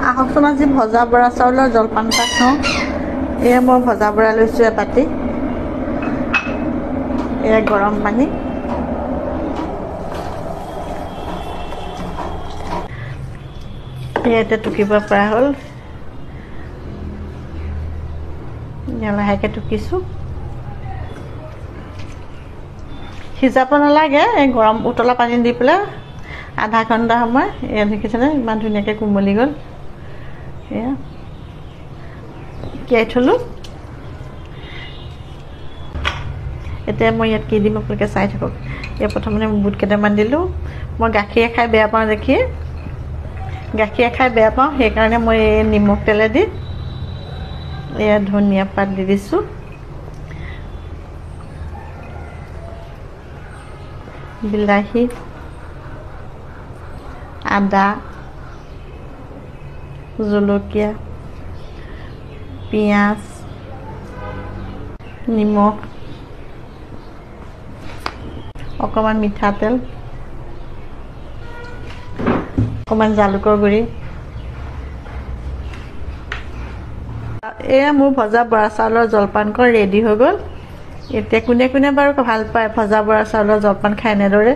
আহকচোন আজি ভজা বৰা চাউলৰ জলপান এটা খাওঁ। এয়া মই ভজা বৰা লৈছোঁ এবাটি। এয়া গৰম পানী। এয়া এতিয়া টুকিব পৰা হ'ল। লাহেকৈ টুকিছোঁ। সিজাব নালাগে, এই গৰম উতলা পানী দি পেলাই আধা ঘণ্টা সময় এয়া দেখিছেনে ইমান ধুনীয়াকৈ কোমলি গ'ল। এয়া তিয়াই থলোঁ। এতিয়া মই ইয়াত কি দিম আপোনালোকে চাই থাকক। ইয়াত প্ৰথমতে বুট কেইটামান দিলোঁ। মই গাখীৰে খাই বেয়া পাওঁ দেখি, সেইকাৰণে মই এই নিমখ তেলে দি এয়া ধনিয়া পাত দি দিছোঁ। বিলাহী, আদা, জলকীয়া, পিঁয়াজ, নিমখ, অকণমান মিঠাতেল, অকণমান জালুকৰ গুড়ি। এয়া মোৰ ভজা বৰা চাউলৰ জলপানকণ ৰেডি হৈ গ'ল। এতিয়া কোনে কোনে বাৰু ভাল পায় ভজা বৰা চাউলৰ জলপান খাই এনেদৰে।